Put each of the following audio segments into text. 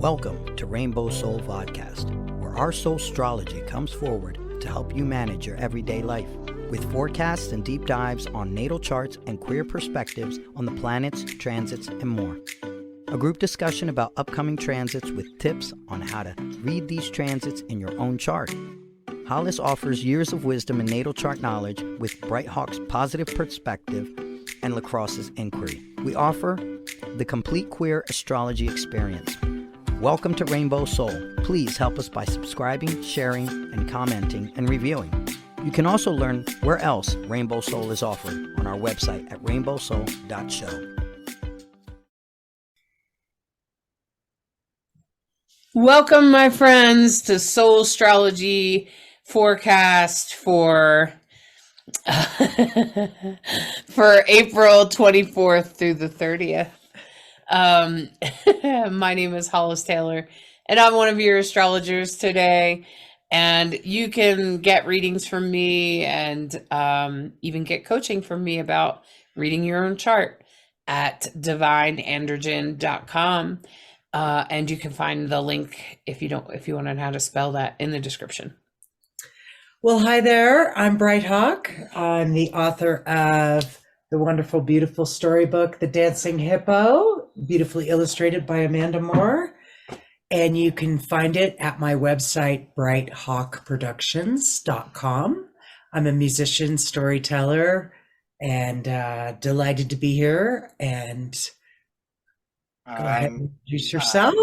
Welcome to Rainbow Soul Vodcast, where our Soulstrology comes forward to help you manage your everyday life, with forecasts and deep dives on natal charts and queer perspectives on the planets, transits, and more. A group discussion about upcoming transits with tips on how to read these transits in your own chart. Hollis offers years of wisdom and natal chart knowledge with Bright Hawk's positive perspective and Lacrosse's inquiry. We offer the complete queer astrology experience. Welcome to Rainbow Soul. Please help us by subscribing, sharing, and commenting and reviewing. You can also learn where else Rainbow Soul is offered on our website at rainbowsoul.show. Welcome, my friends, to Soulstrology forecast for April 24th through the 30th. My name is Hollis Taylor, and I'm one of your astrologers today. And you can get readings from me and even get coaching from me about reading your own chart at divineandrogen.com. And you can find the link if you want to know how to spell that in the description. Well, hi there. I'm Bright Hawk. I'm the author of the wonderful, beautiful storybook, The Dancing Hippo, beautifully illustrated by Amanda Moore. And you can find it at my website, brighthawkproductions.com. I'm a musician, storyteller, and delighted to be here. And go ahead and introduce yourself.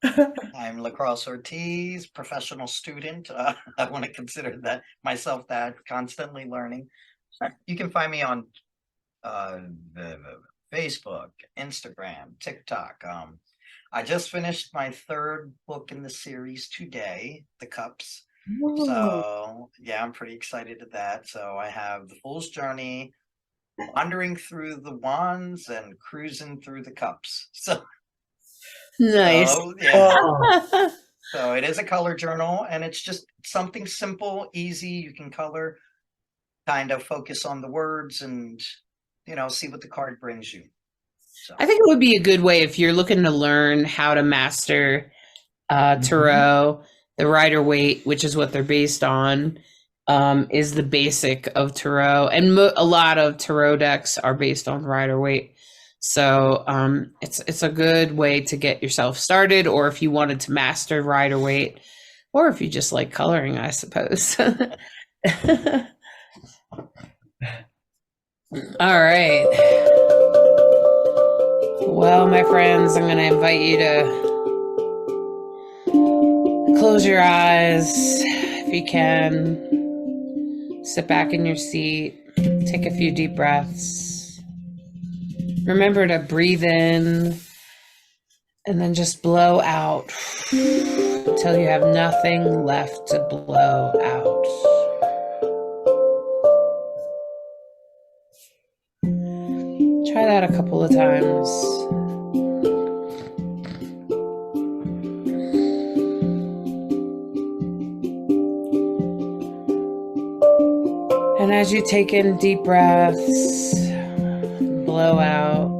I'm Lacrosse Ortiz, professional student. I want to consider myself that, constantly learning. You can find me on Facebook, Instagram, TikTok. I just finished my third book in the series today, The Cups. Whoa. So yeah, I'm pretty excited at that. So I have The Fool's Journey, wandering through the wands and cruising through the cups. So nice. So it is a color journal, and it's just something simple, easy. You can color, kind of focus on the words, and see what the card brings you. So I think it would be a good way if you're looking to learn how to master tarot. The Rider-Waite, which is what they're based on, is the basic of tarot, and a lot of tarot decks are based on Rider-Waite. So it's a good way to get yourself started, or if you wanted to master Rider-Waite, or if you just like coloring, I suppose. All right. Well, my friends, I'm going to invite you to close your eyes if you can. Sit back in your seat. Take a few deep breaths. Remember to breathe in and then just blow out until you have nothing left to blow out. Try that a couple of times. And as you take in deep breaths, blow out.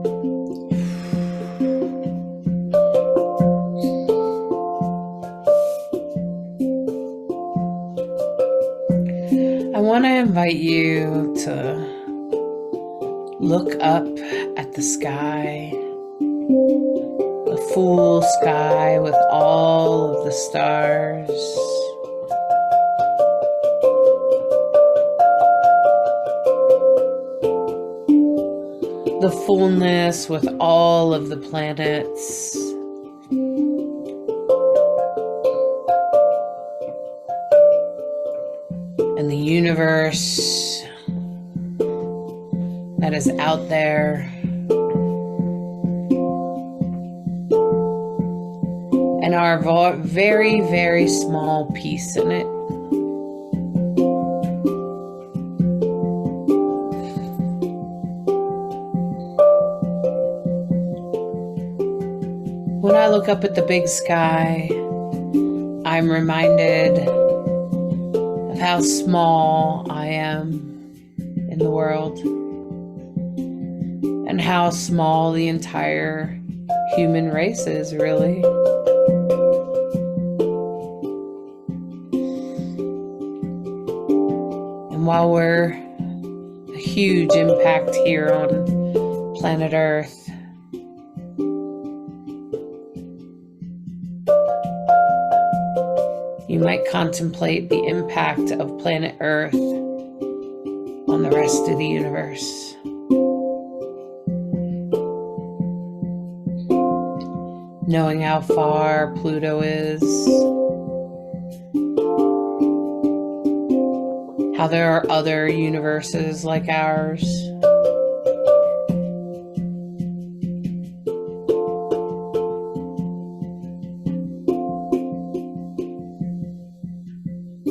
I want to invite you to look up at the sky, the full sky with all of the stars. The fullness with all of the planets. And the universe that is out there. And our very, very small piece in it. When I look up at the big sky, I'm reminded of how small I am in the world, and how small the entire human race is, really. while we're a huge impact here on planet Earth, you might contemplate the impact of planet Earth on the rest of the universe. Knowing how far Pluto is, how there are other universes like ours.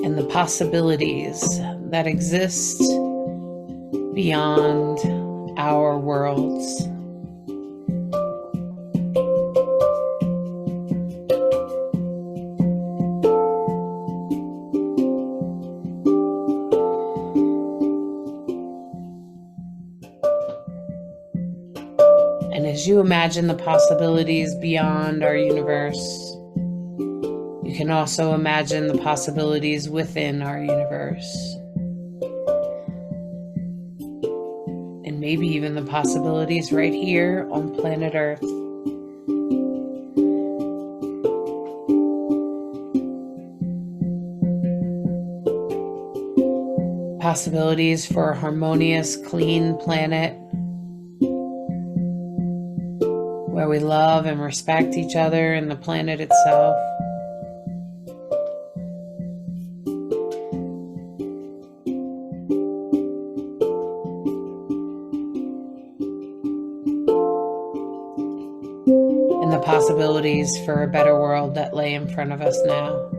And the possibilities that exist beyond our worlds. And as you imagine the possibilities beyond our universe, you can also imagine the possibilities within our universe. And maybe even the possibilities right here on planet Earth. Possibilities for a harmonious, clean planet where we love and respect each other and the planet itself. And the possibilities for a better world that lay in front of us now.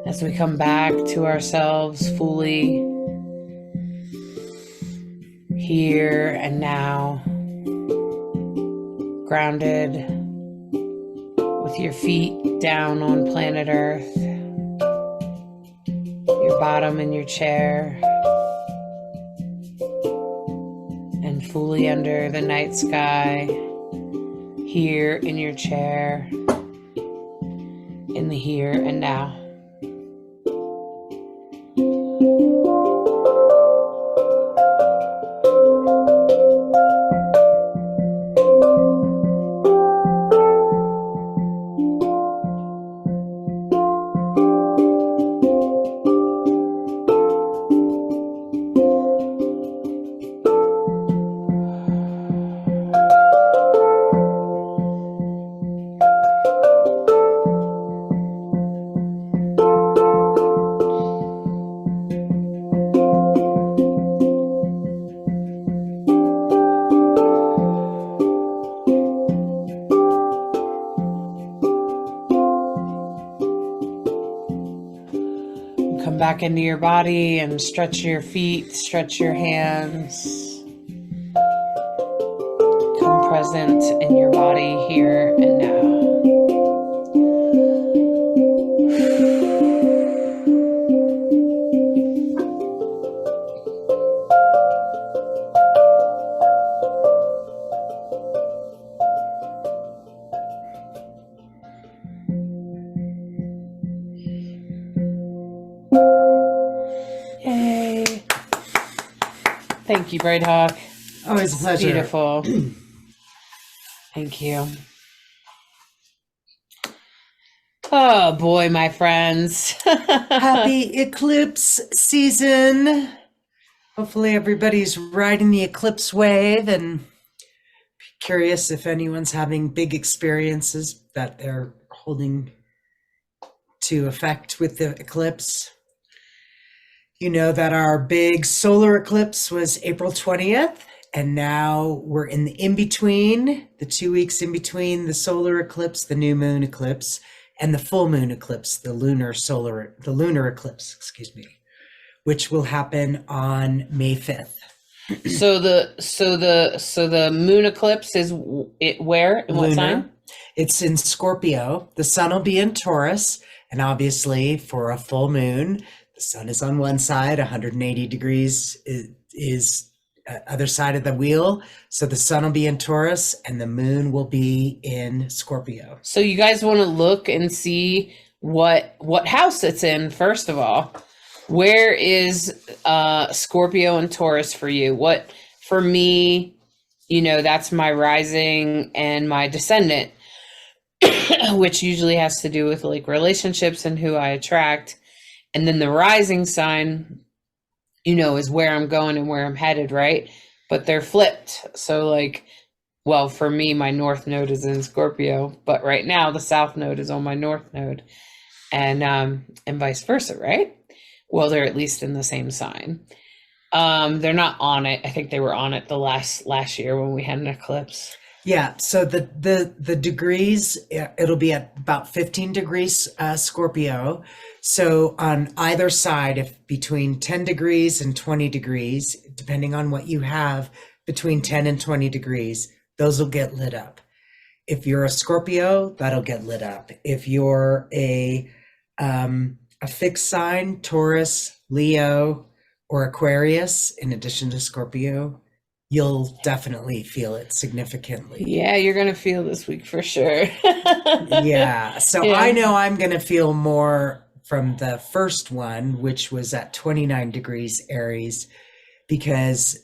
As we come back to ourselves fully, here and now, grounded with your feet down on planet Earth, your bottom in your chair, and fully under the night sky, here in your chair, in the here and now. Come back into your body and stretch your feet, stretch your hands. Come present in your body here and now. Yay. Thank you, Bright Hawk. Always a pleasure. Beautiful. Thank you. Oh boy, my friends. Happy eclipse season. Hopefully everybody's riding the eclipse wave, and curious if anyone's having big experiences that they're holding to effect with the eclipse. You know that our big solar eclipse was April 20th, and now we're in the in-between, the 2 weeks in between the solar eclipse, the new moon eclipse, and the full moon eclipse, the lunar eclipse, which will happen on May 5th. So the moon eclipse is where? In what sign? It's in Scorpio. The sun will be in Taurus, and obviously for a full moon, the sun is on one side, 180 degrees is other side of the wheel. So the sun will be in Taurus and the moon will be in Scorpio. So you guys want to look and see what house it's in, first of all. Where is Scorpio and Taurus for you? What, for me, that's my rising and my descendant, which usually has to do with like relationships and who I attract. And then the rising sign, is where I'm going and where I'm headed, right? But they're flipped. So like, well, for me, my north node is in Scorpio, but right now the south node is on my north node, and vice versa, right? Well, they're at least in the same sign. They're not on it. I think they were on it the last year when we had an eclipse. Yeah, so the degrees, it'll be at about 15 degrees Scorpio. So on either side, if between 10 degrees and 20 degrees, depending on what you have between 10 and 20 degrees, those will get lit up. If you're a Scorpio, that'll get lit up. If you're a fixed sign, Taurus, Leo, or Aquarius, in addition to Scorpio, you'll definitely feel it significantly. Yeah, you're going to feel this week for sure. Yeah. So Yeah. I know I'm going to feel more from the first one, which was at 29 degrees Aries, because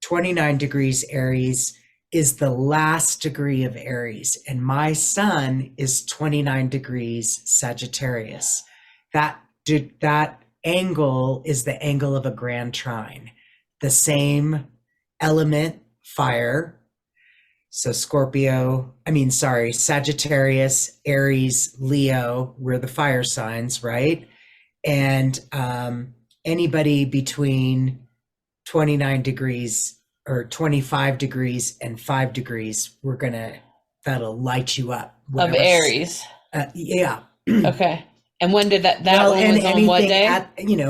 29 degrees Aries is the last degree of Aries, and my sun is 29 degrees Sagittarius. That angle is the angle of a grand trine, the same element, fire. So Sagittarius, Aries, Leo, we're the fire signs, right? And anybody between 29 degrees or 25 degrees and 5 degrees, that'll light you up. Of Aries. Yeah. Okay. And when did that one was on what day?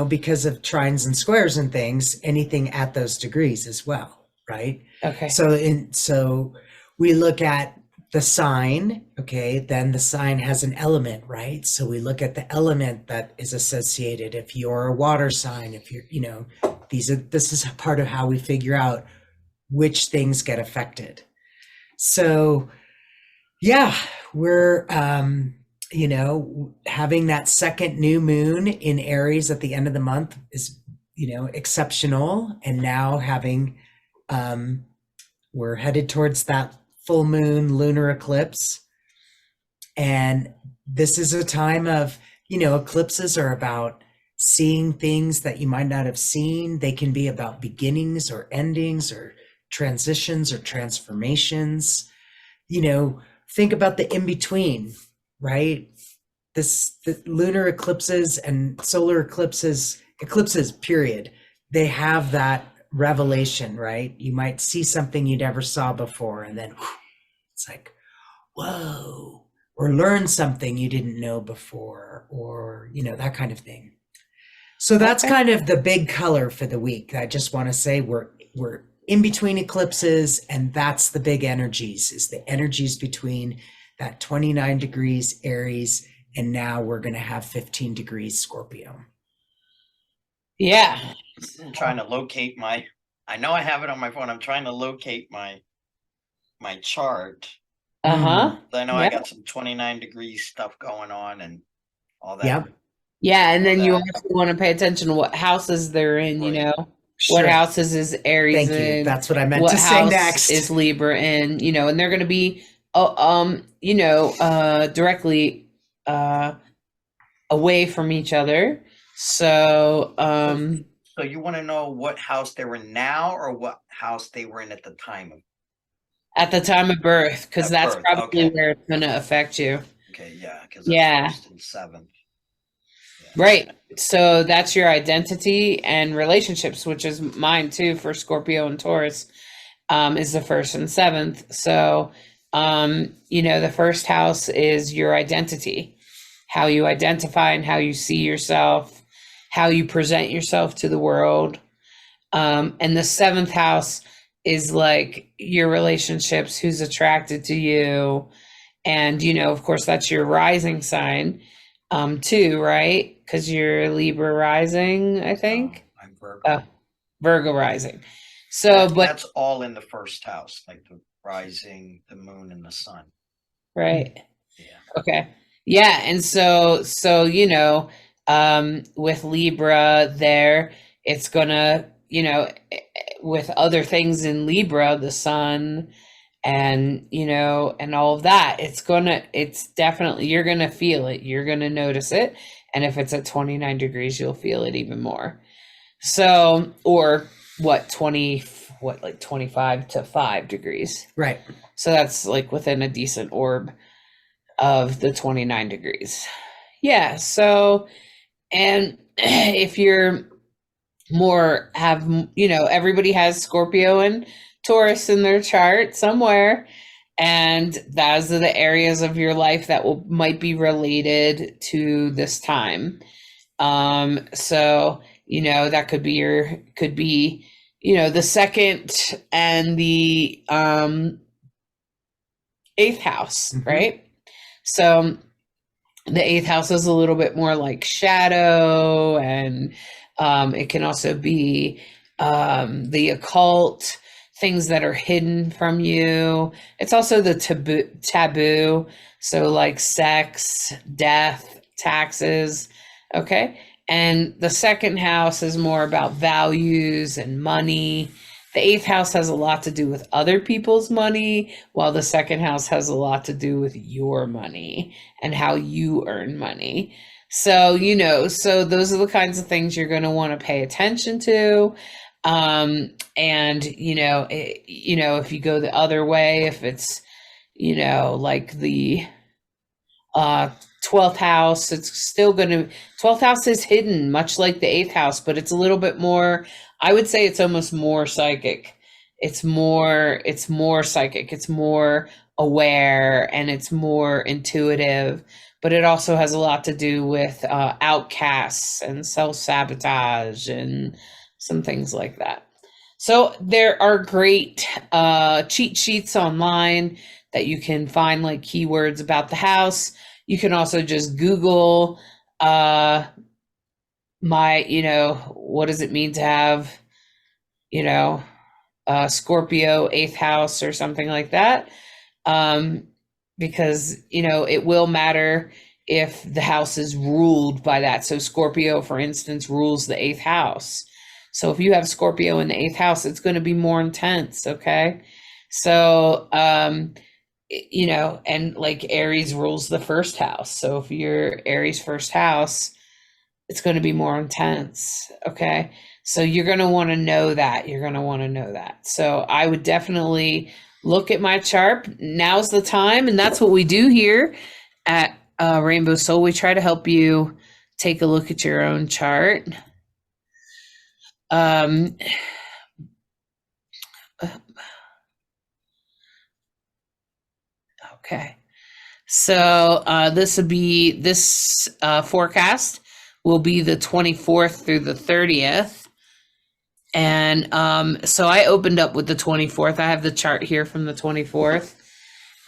Because of trines and squares and things, anything at those degrees as well, right? Okay. So we look at the sign, okay, then the sign has an element, right? So we look at the element that is associated. If you're a water sign, if you're, this is part of how we figure out which things get affected. So yeah, we're having that second new moon in Aries at the end of the month is, exceptional. And now we're headed towards that full moon lunar eclipse. And this is a time of, eclipses are about seeing things that you might not have seen. They can be about beginnings or endings or transitions or transformations. Think about the in-between, right? The lunar eclipses and solar eclipses, period. They have that revelation, right? You might see something you never saw before, and then it's like, whoa, or learn something you didn't know before, or, that kind of thing. So that's kind of the big color for the week. I just want to say we're in between eclipses, and that's the big energies, is the energies between that 29 degrees Aries, and now we're going to have 15 degrees Scorpio. Yeah. I'm trying to locate I know I have it on my phone. I'm trying to locate my chart. Uh-huh. I know I got some 29 degrees stuff going on and all that. Yep. Yeah, and then you also want to pay attention to what houses they're in, Sure. What houses is Aries Thank you. in. That's what I meant What to say house next. is Libra in, and they're going to be, directly away from each other. So, So you want to know what house they were in now, or what house they were in at the time of? At the time of birth, because that's birth, probably okay. where it's going to affect you. Okay, yeah, because that's first and seventh. Yeah. Right. So that's your identity and relationships, which is mine too for Scorpio and Taurus, is the 1st and 7th. So, the first house is your identity, how you identify and how you see yourself, how you present yourself to the world. And the 7th house is like your relationships, who's attracted to you. And, of course, that's your rising sign, too, right? Because you're Libra rising, I think. I'm Virgo. Virgo rising. So, but that's all in the first house, like the rising, the moon, and the sun. Right. Yeah. Okay. Yeah, and so with Libra there, it's gonna, with other things in Libra, the sun and and all of that, it's definitely, you're gonna feel it, you're gonna notice it. And if it's at 29 degrees, you'll feel it even more. So, or what, 20, what, like 25 to 5 degrees. Right. So that's like within a decent orb of the 29 degrees. Yeah. So, and if you're more have, everybody has Scorpio and Taurus in their chart somewhere. And those are the areas of your life that might be related to this time. So, that could be, the second and the eighth house, Mhm. right? So the eighth house is a little bit more like shadow, and it can also be the occult, things that are hidden from you. It's also the taboo. So like sex, death, taxes. Okay. And the second house is more about values and money. The eighth house has a lot to do with other people's money, while the second house has a lot to do with your money and how you earn money. So, so those are the kinds of things you're going to want to pay attention to. And if you go the other way, if it's, like the 12th house, it's still going to, 12th house is hidden, much like the 8th house, but it's a little bit more, I would say it's almost more psychic. It's more psychic, it's more aware, and it's more intuitive, but it also has a lot to do with outcasts and self-sabotage and some things like that. So there are great cheat sheets online that you can find, like keywords about the house. You can also just Google what does it mean to have, Scorpio 8th house or something like that. Because, it will matter if the house is ruled by that. So Scorpio, for instance, rules the 8th house. So if you have Scorpio in the 8th house, it's going to be more intense. Okay. So, and like Aries rules the first house. So if you're Aries first house, it's going to be more intense. Okay. So you're going to want to know that. You're going to want to know that. So I would definitely look at my chart. Now's the time. And that's what we do here at Rainbow Soul. We try to help you take a look at your own chart. Okay. So this forecast will be the 24th through the 30th. And so I opened up with the 24th. I have the chart here from the 24th.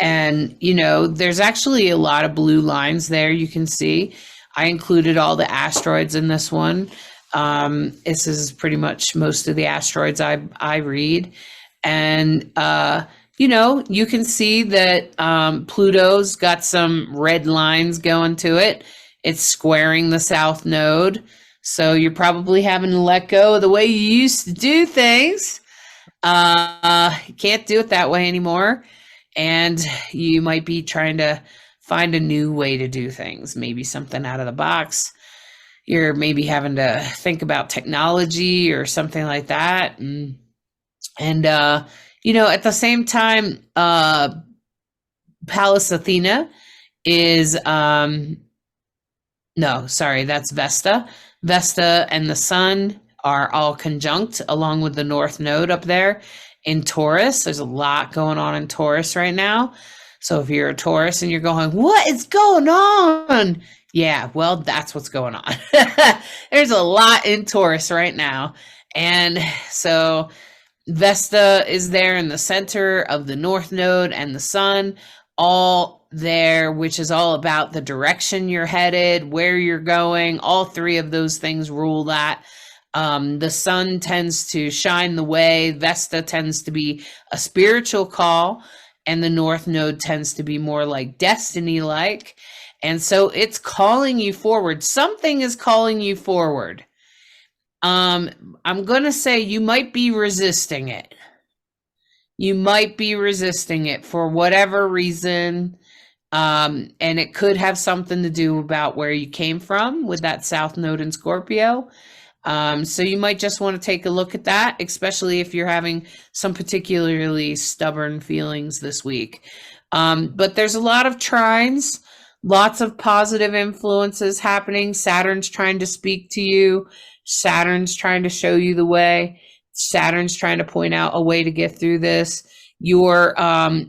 And, there's actually a lot of blue lines there you can see. I included all the asteroids in this one. This is pretty much most of the asteroids I read. And, you can see that Pluto's got some red lines going to it. It's squaring the south node. So you're probably having to let go of the way you used to do things. You can't do it that way anymore. And you might be trying to find a new way to do things, maybe something out of the box. You're maybe having to think about technology or something like that. And at the same time, Pallas Athena is, no, sorry, that's Vesta. Vesta and the sun are all conjunct along with the North Node up there in Taurus. There's a lot going on in Taurus right now. So if you're a Taurus and you're going, what is going on? Yeah, well, that's what's going on. There's a lot in Taurus right now. And so Vesta is there in the center of the North Node and the sun, all there, which is all about the direction you're headed, where you're going. All three of those things rule that. The sun tends to shine the way. Vesta tends to be a spiritual call, and the North Node tends to be more like destiny-like. And so it's calling you forward. Something is calling you forward. I'm going to say you might be resisting it. You might be resisting it for whatever reason. And it could have something to do about where you came from with that South Node in Scorpio. So you might just want to take a look at that, especially if you're having some particularly stubborn feelings this week. But there's a lot of trines, lots of positive influences happening. Saturn's trying to speak to you. Saturn's trying to show you the way. Saturn's trying to point out a way to get through this. Your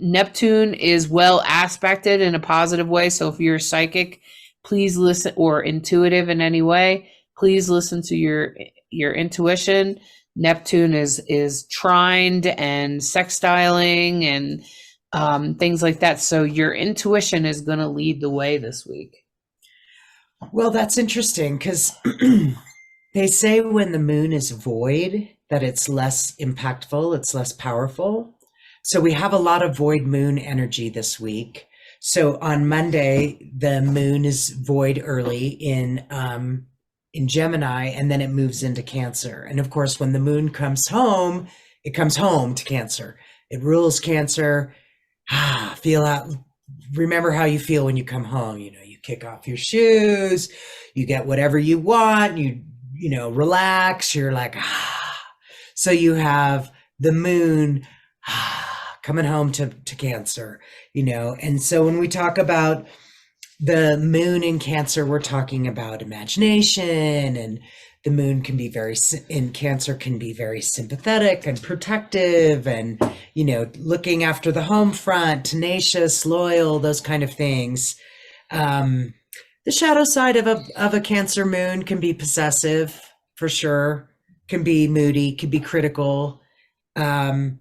Neptune is well aspected in a positive way. So if you're psychic, please listen, or intuitive in any way, please listen to your intuition. Neptune is trined and sextiling and things like that. So your intuition is going to lead the way this week. Well, that's interesting because they say when the moon is void that it's less impactful, it's less powerful. So we have a lot of void moon energy this week. So on Monday, the moon is void early in Gemini, and then it moves into Cancer. And of course, when the moon comes home, it comes home to Cancer. It rules Cancer. Feel out. Remember how you feel when you come home. You know, you kick off your shoes, you get whatever you want, you relax. You're like, So you have the moon coming home to Cancer, and so when we talk about the moon in Cancer, we're talking about imagination, and the moon can be in Cancer can be very sympathetic and protective and, looking after the home front, tenacious, loyal, those kind of things. The shadow side of a Cancer moon can be possessive, for sure, can be moody, can be critical, could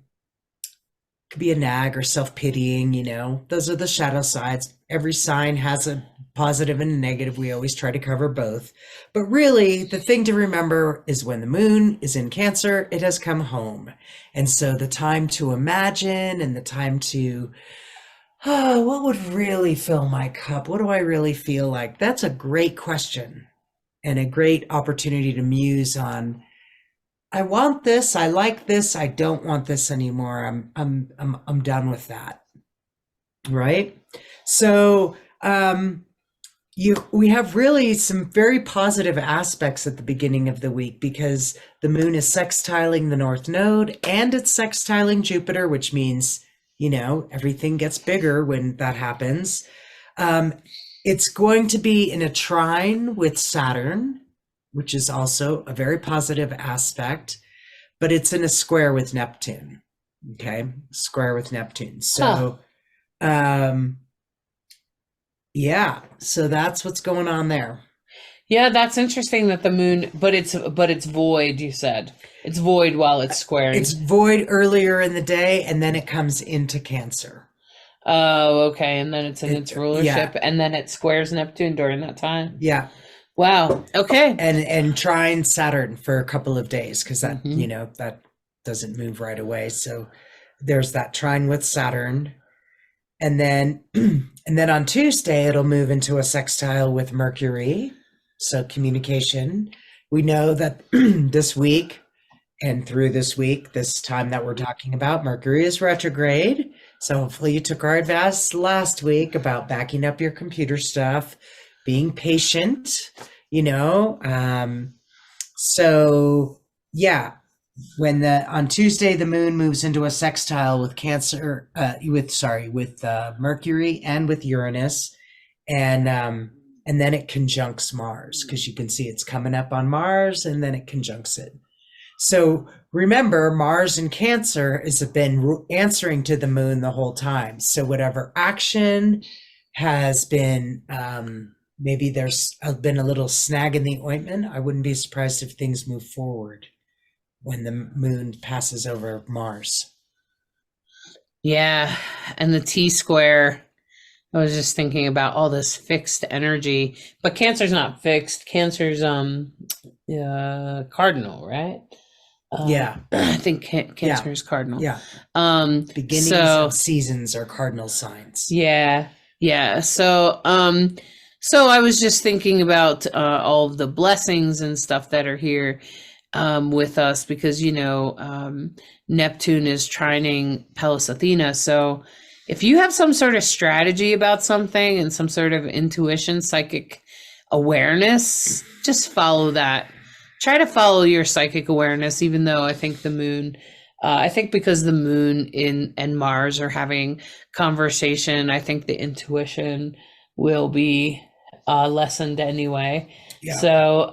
be a nag or self-pitying, those are the shadow sides. Every sign has a positive and a negative. We always try to cover both. But really, the thing to remember is when the moon is in Cancer, it has come home. And so the time to imagine and the time to, what would really fill my cup? What do I really feel like? That's a great question and a great opportunity to muse on. I want this. I like this. I don't want this anymore. I'm done with that. Right? So we have really some very positive aspects at the beginning of the week because the moon is sextiling the North Node and it's sextiling Jupiter, which means, everything gets bigger when that happens. It's going to be in a trine with Saturn, which is also a very positive aspect, but it's in a square with Neptune. Okay, square with Neptune. So, yeah, so that's what's going on there. Yeah, that's interesting that the moon, but it's void, you said. It's void while it's squaring. It's void earlier in the day, and then it comes into Cancer. Oh, okay. And then it's in its rulership, and then it squares Neptune during that time. Yeah. Wow. Okay. And trine Saturn for a couple of days because that, that doesn't move right away. So there's that trine with Saturn. And then on Tuesday, it'll move into a sextile with Mercury. So communication. We know that this week and through this week, this time that we're talking about, Mercury is retrograde. So hopefully you took our advice last week about backing up your computer stuff, being patient, so yeah, on Tuesday, the moon moves into a sextile with Cancer, with Mercury and with Uranus. And then it conjuncts Mars because you can see it's coming up on Mars and then it conjuncts it. So remember, Mars in Cancer has been answering to the moon the whole time. So whatever action has been, maybe there's been a little snag in the ointment. I wouldn't be surprised if things move forward when the moon passes over Mars. Yeah. And the T-square, I was just thinking about all this fixed energy, but Cancer's not fixed. Cancer's cardinal, right? Yeah. I think Cancer is cardinal. Yeah. Beginnings of seasons are cardinal signs. Yeah. Yeah. So So I was just thinking about all of the blessings and stuff that are here with us because, Neptune is trining Pallas Athena. So if you have some sort of strategy about something and some sort of intuition, psychic awareness, just follow that. Try to follow your psychic awareness, even though I think the moon, I think because the moon and Mars are having conversation, I think the intuition will be lessened anyway. Yeah. So,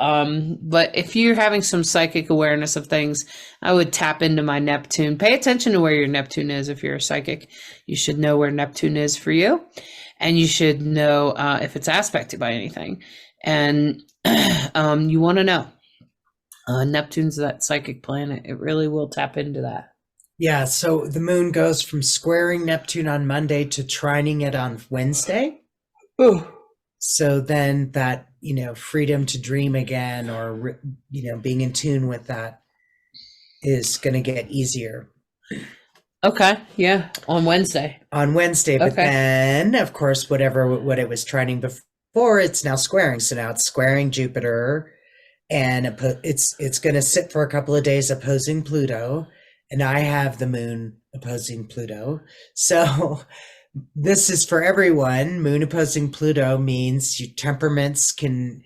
but if you're having some psychic awareness of things, I would tap into my Neptune. Pay attention to where your Neptune is. If you're a psychic, you should know where Neptune is for you, and you should know if it's aspected by anything. And you want to know. Neptune's that psychic planet. It really will tap into that. Yeah, so the moon goes from squaring Neptune on Monday to trining it on Wednesday. Ooh. So then that, freedom to dream again, or, being in tune with that is going to get easier. Okay, yeah, on Wednesday. But Okay. Then, of course, what it was trining before, it's now squaring. So now it's squaring Jupiter, and it's going to sit for a couple of days opposing Pluto, and I have the moon opposing Pluto. So this is for everyone. Moon opposing Pluto means temperaments can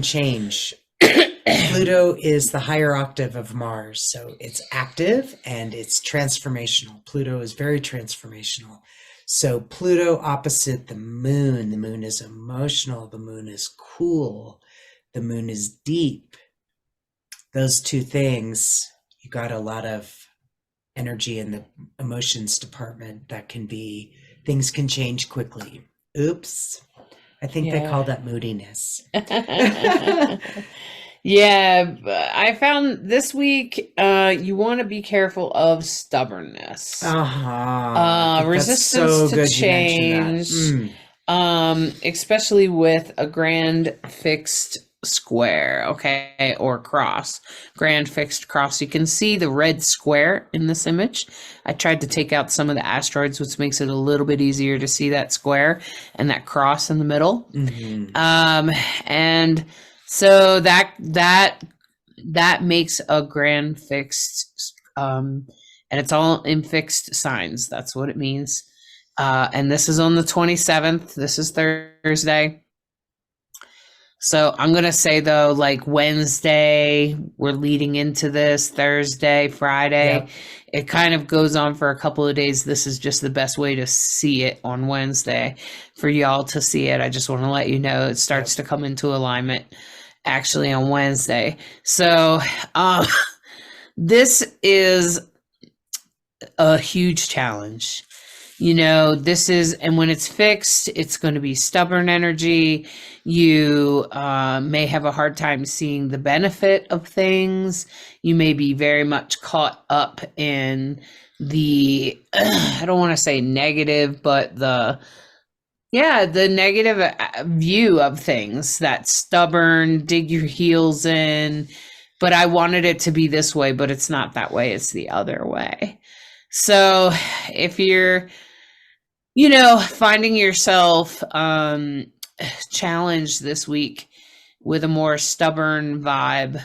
change. Pluto is the higher octave of Mars, so it's active and it's transformational. Pluto is very transformational. So Pluto opposite the moon. The moon is emotional. The moon is cool. The moon is deep. Those two things, you got a lot of energy in the emotions department things can change quickly. Oops. I think they call that moodiness. Yeah, I found this week you want to be careful of stubbornness. Resistance to change. Especially with a grand fixed square, okay, or cross. Grand fixed cross. You can see the red square in this image. I tried to take out some of the asteroids, which makes it a little bit easier to see that square and that cross in the middle. And so that makes a grand fixed, and it's all in fixed signs. That's what it means. And this is on the 27th. This is Thursday. So I'm going to say, though, like Wednesday, we're leading into this, Thursday, Friday. Yep. It kind of goes on for a couple of days. This is just the best way to see it on Wednesday for y'all to see it. I just want to let you know it starts to come into alignment actually on Wednesday. So this is a huge challenge. And when it's fixed, it's going to be stubborn energy. You may have a hard time seeing the benefit of things. You may be very much caught up in the, I don't want to say negative, but the negative view of things, that stubborn, dig your heels in. But I wanted it to be this way, but it's not that way. It's the other way. So if you're, finding yourself challenged this week with a more stubborn vibe,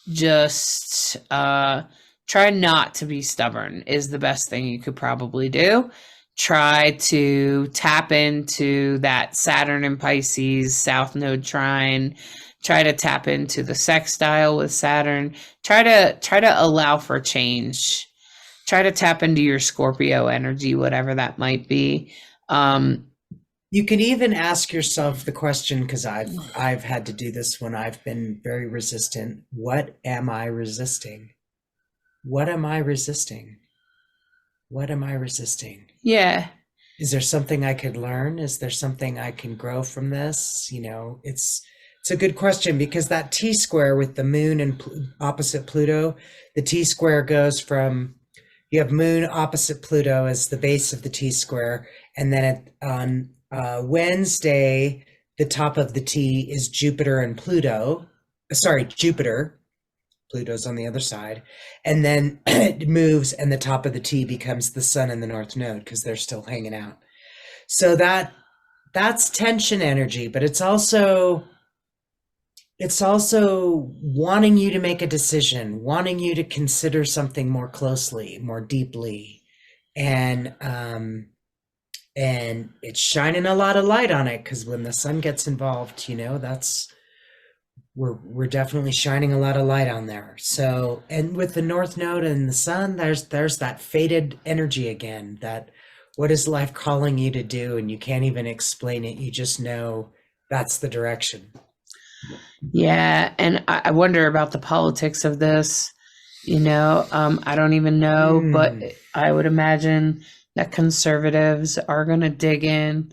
just try not to be stubborn is the best thing you could probably do. Try to tap into that Saturn in Pisces South Node trine. Try to tap into the sextile with Saturn. Try to allow for change. Try to tap into your Scorpio energy, whatever that might be. You can even ask yourself the question, because I've had to do this when I've been very resistant. What am I resisting? What am I resisting? What am I resisting? Yeah. Is there something I could learn? Is there something I can grow from this? It's a good question, because that T-square with the moon and opposite Pluto, the T-square goes from, you have moon opposite Pluto as the base of the T-square, and then on Wednesday, the top of the T is Jupiter and Pluto. Sorry, Jupiter. Pluto's on the other side. And then it moves, and the top of the T becomes the sun and the North Node, because they're still hanging out. So that that's tension energy, but it's also wanting you to make a decision, wanting you to consider something more closely, more deeply, and it's shining a lot of light on it, because when the sun gets involved, that's we're definitely shining a lot of light on there. So, and with the North Node and the sun, there's that faded energy again, that what is life calling you to do, and you can't even explain it, you just know that's the direction. Yeah, and I wonder about the politics of this. I don't even know, but I would imagine that conservatives are going to dig in,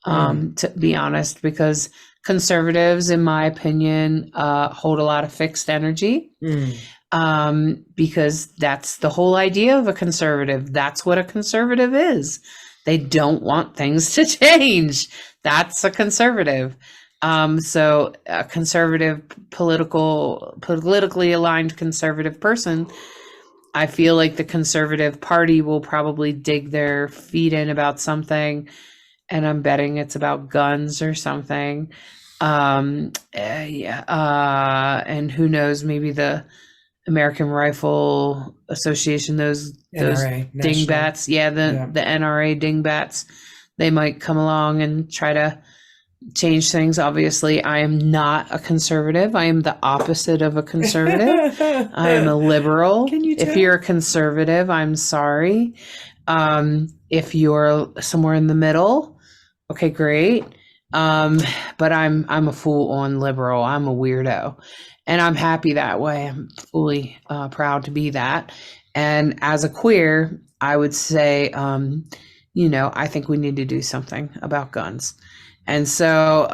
to be honest, because conservatives, in my opinion, hold a lot of fixed energy, because that's the whole idea of a conservative. That's what a conservative is. They don't want things to change. That's a conservative. So a conservative, politically aligned conservative person, I feel like the Conservative Party will probably dig their feet in about something, and I'm betting it's about guns or something. And who knows, maybe the American Rifle Association, those NRA, dingbats, the NRA dingbats, they might come along and try to change things. Obviously, I am not a conservative. I am the opposite of a conservative. I am a liberal. Can you tell? If you're a conservative, I'm sorry. If you're somewhere in the middle, okay, great. But I'm a full-on liberal. I'm a weirdo, and I'm happy that way. I'm fully proud to be that. And as a queer, I would say, I think we need to do something about guns. And so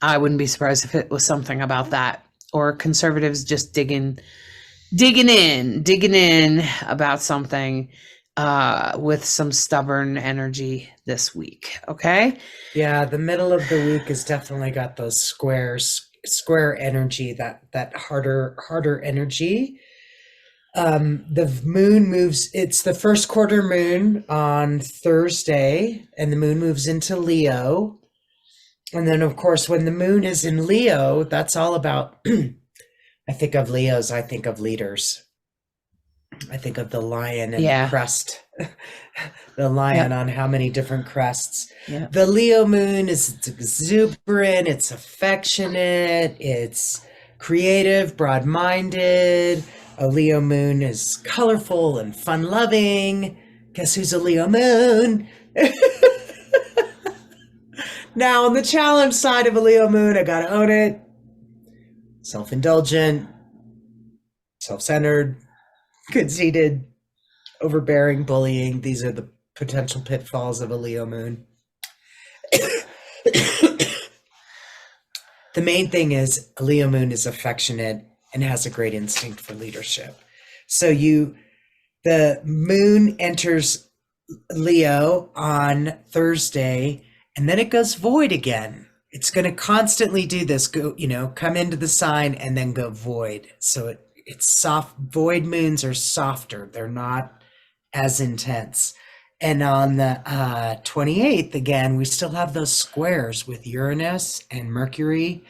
I wouldn't be surprised if it was something about that, or conservatives just digging in about something with some stubborn energy this week. Okay. Yeah, the middle of the week has definitely got those square energy, that harder energy. The moon moves, it's the first quarter moon on Thursday, and the moon moves into Leo. And then, of course, when the moon is in Leo, that's all about, I think of Leos, I think of leaders. I think of the lion and the crest. The lion on how many different crests. Yep. The Leo moon is exuberant, it's affectionate, it's creative, broad-minded. A Leo moon is colorful and fun-loving. Guess who's a Leo moon? Now, on the challenge side of a Leo moon, I gotta own it. Self-indulgent, self-centered, conceited, overbearing, bullying. These are the potential pitfalls of a Leo moon. The main thing is a Leo moon is affectionate and has a great instinct for leadership. So the moon enters Leo on Thursday, and then it goes void again. It's going to constantly do this, come into the sign and then go void. So it's soft. Void moons are softer. They're not as intense. And on the 28th, again, we still have those squares with Uranus and Mercury,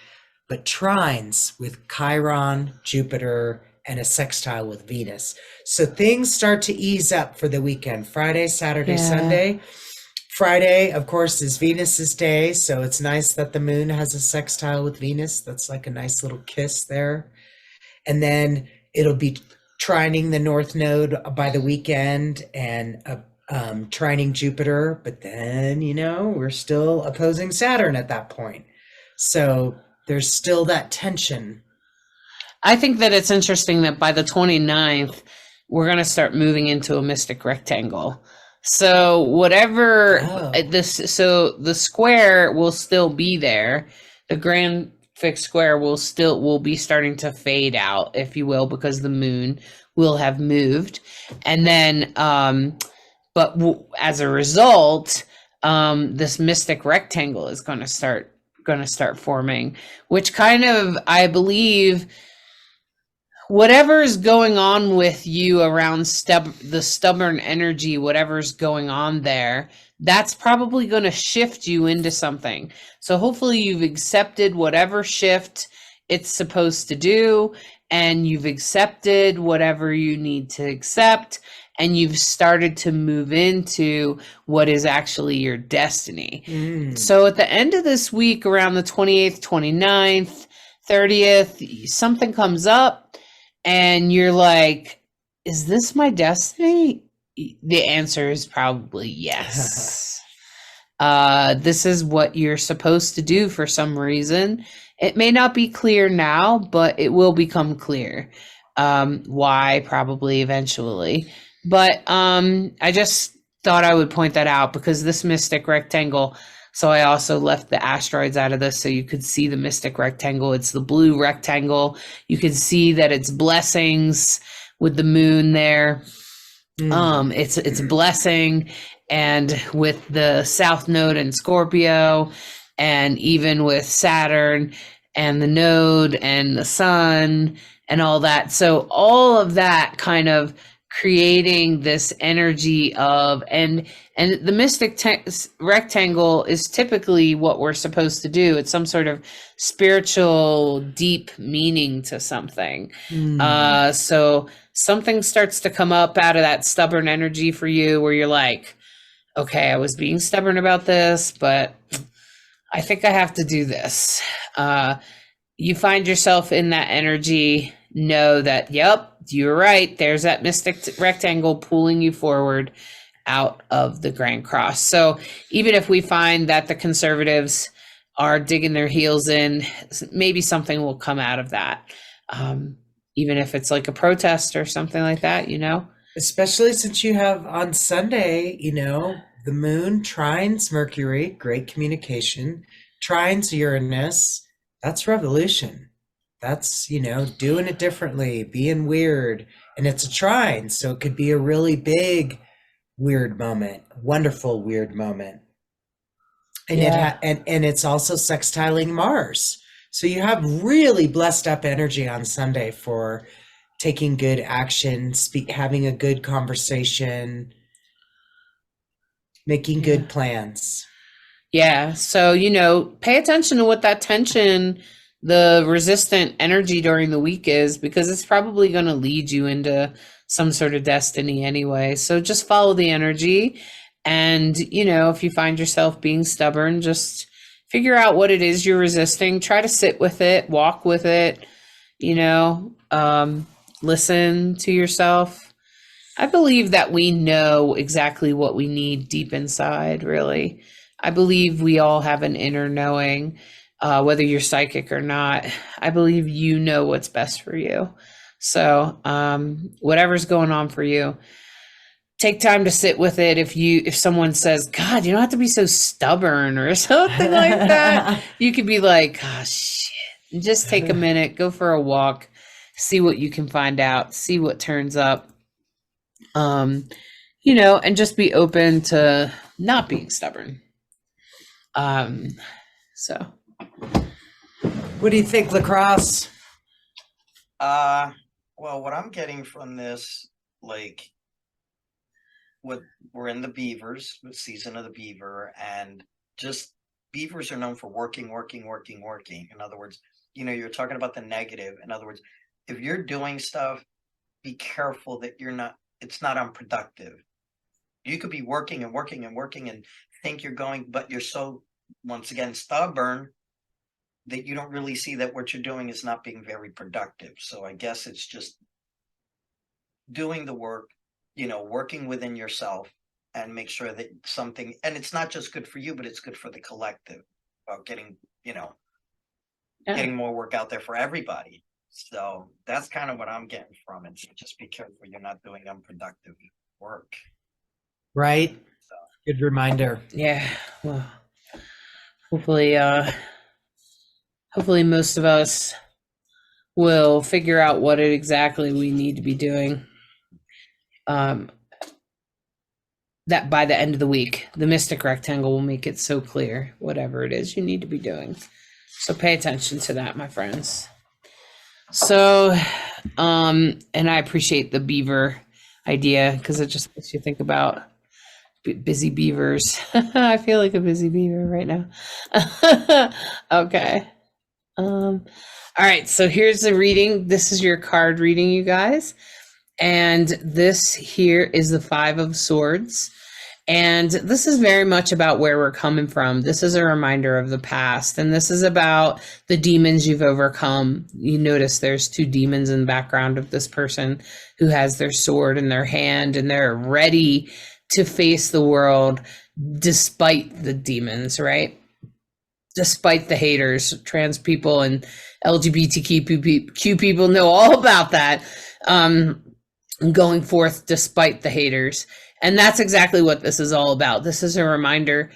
but trines with Chiron, Jupiter, and a sextile with Venus. So things start to ease up for the weekend. Friday, Saturday, Sunday. Friday, of course, is Venus's day, so it's nice that the moon has a sextile with Venus. That's like a nice little kiss there. And then it'll be trining the North Node by the weekend, and trining Jupiter, but then, we're still opposing Saturn at that point. So there's still that tension. I think that it's interesting that by the 29th, we're going to start moving into a mystic rectangle. So whatever the square will still be there. The grand fixed square will be starting to fade out, if you will, because the moon will have moved. And then, as a result, this mystic rectangle is going to start forming, which kind of, I believe, whatever's going on with you around the stubborn energy, whatever's going on there, that's probably going to shift you into something. So hopefully you've accepted whatever shift it's supposed to do, and you've accepted whatever you need to accept, and you've started to move into what is actually your destiny. So at the end of this week, around the 28th, 29th, 30th, something comes up and you're like, is this my destiny? The answer is probably yes. This is what you're supposed to do for some reason. It may not be clear now, but it will become clear. Why? Probably eventually. But I just thought I would point that out because this mystic rectangle. So I also left the asteroids out of this so you could see the mystic rectangle. It's the blue rectangle. You can see that it's blessings with the moon there. It's a blessing, and with the South Node in Scorpio, and even with Saturn and the node and the sun and all that. So all of that kind of creating this energy of, and the mystic rectangle is typically what we're supposed to do. It's some sort of spiritual deep meaning to something. So something starts to come up out of that stubborn energy for you where you're like, okay, I was being stubborn about this, but I think I have to do this. You find yourself in that energy, know that, yep, you're right. There's that mystic rectangle pulling you forward out of the Grand Cross. So even if we find that the conservatives are digging their heels in, maybe something will come out of that. Even if it's like a protest or something like that, you know? Especially since you have on Sunday, you know, the moon trines Mercury, great communication, trines Uranus, that's revolution. That's, you know, doing it differently, being weird. And it's a trine, so it could be a really big weird moment, wonderful weird moment. And and it's also sextiling Mars. So you have really blessed up energy on Sunday for taking good action, having a good conversation, making good plans. Yeah. So, you know, pay attention to what that tension, the resistant energy during the week is, because it's probably going to lead you into some sort of destiny anyway. So just follow the energy. And, you know, if you find yourself being stubborn, just figure out what it is you're resisting. Try to sit with it, walk with it, you know, listen to yourself. I believe that we know exactly what we need deep inside, really. I believe we all have an inner knowing, whether you're psychic or not. I believe you know what's best for you. So whatever's going on for you, take time to sit with it. If someone says, God, you don't have to be so stubborn or something like that, you could be like, oh, shit. And just take a minute, go for a walk, see what you can find out, see what turns up. You know, and just be open to not being stubborn. So What do you think, Lacrosse? Well, what I'm getting from this, like, we're in the beavers, the season of the beaver, and just beavers are known for working. In other words, you know, you're talking about the negative. In other words, if you're doing stuff, be careful that it's not unproductive. You could be working and think you're going, but you're so, once again, stubborn that you don't really see that what you're doing is not being very productive. So I guess it's just doing the work, you know, working within yourself and make sure that something, and it's not just good for you, but it's good for the collective about getting, you know, getting more work out there for everybody. So that's kind of what I'm getting from it. So just be careful you're not doing unproductive work. Right. So. Good reminder. Yeah. Well, hopefully most of us will figure out what it exactly we need to be doing. That by the end of the week, the mystic rectangle will make it so clear, whatever it is you need to be doing. So pay attention to that, my friends. So, and I appreciate the beaver idea because it just makes you think about busy beavers. I feel like a busy beaver right now. Okay. All right. So here's the reading. This is your card reading, you guys. And this here is the Five of Swords. And this is very much about where we're coming from. This is a reminder of the past. And this is about the demons you've overcome. You notice there's two demons in the background of this person who has their sword in their hand and they're ready to face the world despite the demons, right? Despite the haters. Trans people and LGBTQ people know all about that. Going forth despite the haters. And that's exactly what this is all about. This is a reminder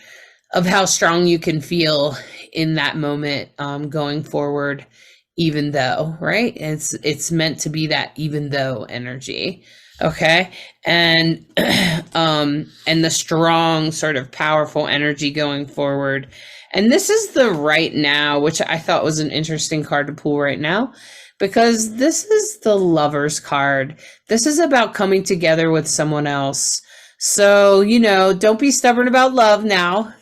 of how strong you can feel in that moment, going forward, even though, right? It's meant to be that even though energy. Okay. And the strong sort of powerful energy going forward. And this is the right now, which I thought was an interesting card to pull right now, because this is the Lover's card. This is about coming together with someone else. So, don't be stubborn about love now.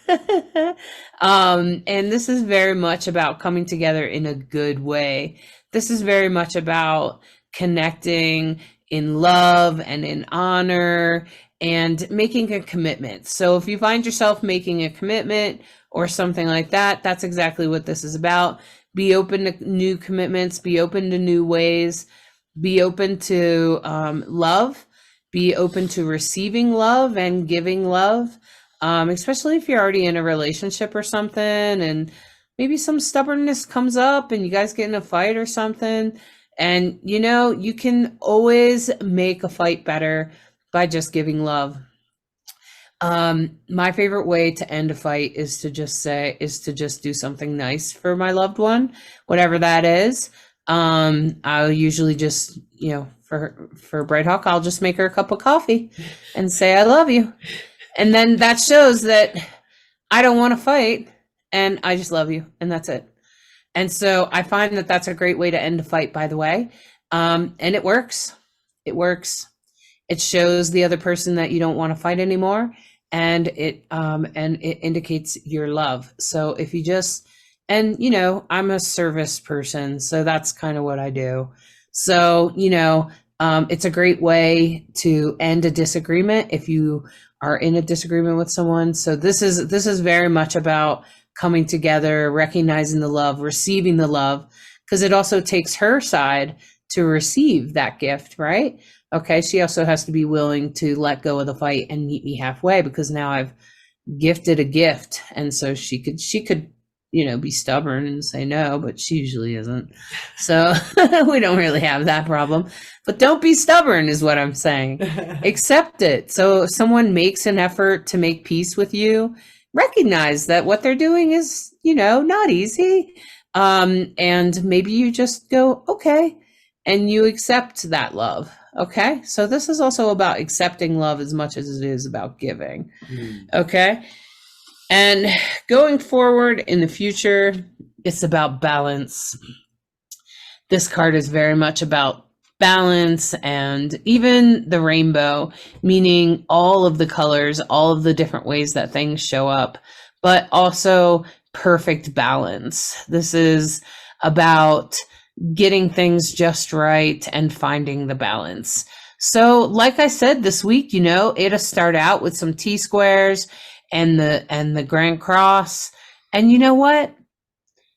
And this is very much about coming together in a good way. This is very much about connecting in love and in honor and making a commitment. So if you find yourself making a commitment or something like that, that's exactly what this is about. Be open to new commitments, be open to new ways, be open to love, be open to receiving love and giving love, especially if you're already in a relationship or something and maybe some stubbornness comes up and you guys get in a fight or something. And, you can always make a fight better by just giving love. My favorite way to end a fight is to just do something nice for my loved one, whatever that is. I'll usually just, for Bright Hawk, I'll just make her a cup of coffee and say, I love you. And then that shows that I don't want to fight and I just love you. And that's it. And so I find that that's a great way to end a fight, by the way. And it works. It works. It shows the other person that you don't want to fight anymore. And it indicates your love. So if you just, and I'm a service person, so that's kind of what I do. So, it's a great way to end a disagreement if you are in a disagreement with someone. So this is very much about coming together, recognizing the love, receiving the love, because it also takes her side to receive that gift, right? Okay, she also has to be willing to let go of the fight and meet me halfway, because now I've gifted a gift. And so she could, be stubborn and say no, but she usually isn't. So we don't really have that problem. But don't be stubborn is what I'm saying. Accept it. So if someone makes an effort to make peace with you, recognize that what they're doing is, not easy. And maybe you just go, okay, and you accept that love. Okay. So this is also about accepting love as much as it is about giving. Okay. And going forward in the future, it's about balance. This card is very much about balance, and even the rainbow, meaning all of the colors, all of the different ways that things show up, but also perfect balance. This is about getting things just right and finding the balance. So like I said, this week, it'll start out with some T-squares and the Grand Cross. And you know what?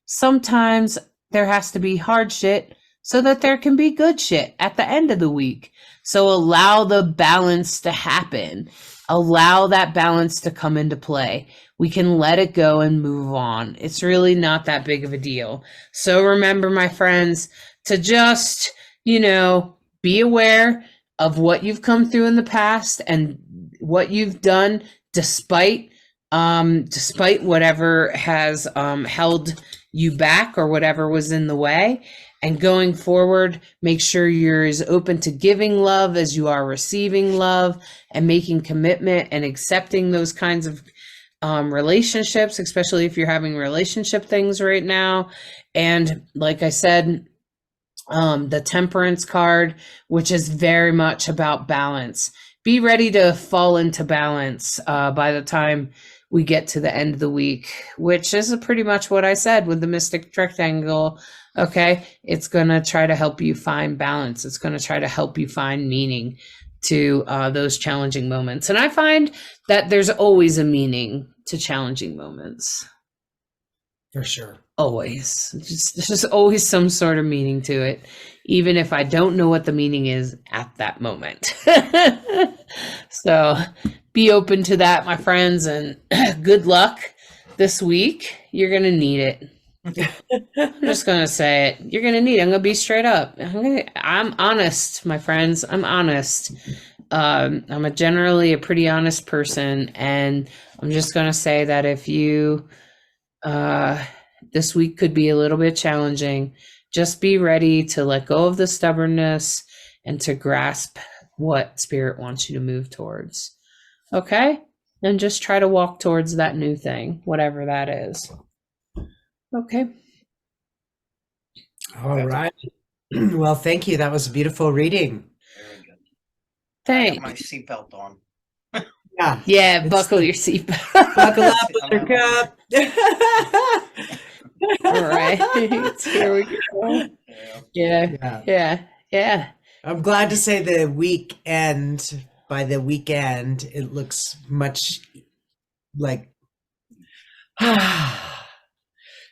Sometimes there has to be hard shit so that there can be good shit at the end of the week. So allow the balance to happen. Allow that balance to come into play. We can let it go and move on. It's really not that big of a deal. So remember, my friends, to just, be aware of what you've come through in the past and what you've done despite whatever has held you back or whatever was in the way. And going forward, make sure you're as open to giving love as you are receiving love, and making commitment and accepting those kinds of relationships, especially if you're having relationship things right now. And like I said, the Temperance card, which is very much about balance. Be ready to fall into balance by the time we get to the end of the week, which is pretty much what I said with the Mystic Rectangle. Okay, it's going to try to help you find balance. It's going to try to help you find meaning to those challenging moments. And I find that there's always a meaning to challenging moments. For sure. Always. There's just always some sort of meaning to it, even if I don't know what the meaning is at that moment. So be open to that, my friends, and good luck this week. You're going to need it. I'm just going to say it. You're going to need it. I'm going to be straight up. I'm honest, my friends. I'm honest. I'm generally a pretty honest person, and I'm just going to say that if you this week could be a little bit challenging, just be ready to let go of the stubbornness and to grasp what Spirit wants you to move towards. Okay? And just try to walk towards that new thing, whatever that is. Okay. All right. Well, thank you. That was a beautiful reading. Very good. I Thanks. have my seatbelt on. Yeah. Yeah, It's buckle the- your seatbelt. Buckle up, Buttercup. All right. Here we go. Yeah. Yeah. I'm glad to say the weekend, by the weekend, it looks much like.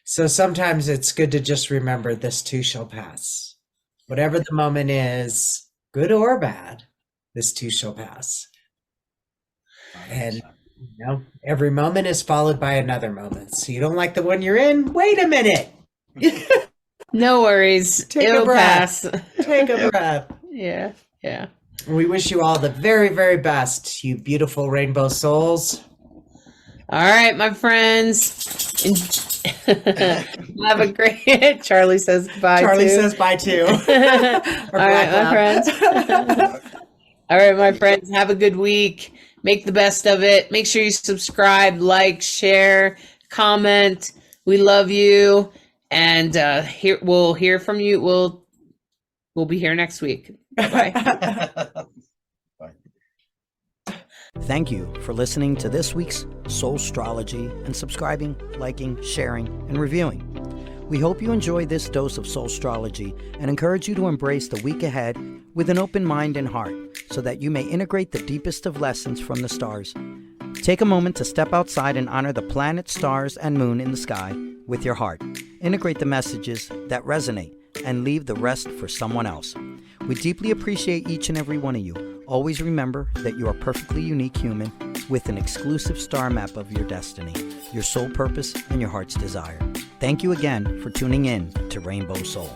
So sometimes it's good to just remember this too shall pass. Whatever the moment is, good or bad, this too shall pass. And every moment is followed by another moment. So you don't like the one you're in? Wait a minute. No worries. Take a It'll breath. pass. Take a breath. Yeah. We wish you all the very, very best, you beautiful rainbow souls. All right, my friends. Have a great. Charlie says goodbye. Charlie too. says bye too. All right, my friends. All right, my friends. Have a good week. Make the best of it. Make sure you subscribe, like, share, comment. We love you, and we'll hear from you. We'll be here next week. Bye. Thank you for listening to this week's Soulstrology and subscribing, liking, sharing, and reviewing. We hope you enjoyed this dose of Soulstrology and encourage you to embrace the week ahead with an open mind and heart so that you may integrate the deepest of lessons from the stars. Take a moment to step outside and honor the planets, stars, and moon in the sky with your heart. Integrate the messages that resonate and leave the rest for someone else. We deeply appreciate each and every one of you. Always remember that you are perfectly unique human with an exclusive star map of your destiny, your soul purpose, and your heart's desire. Thank you again for tuning in to Rainbow Soul.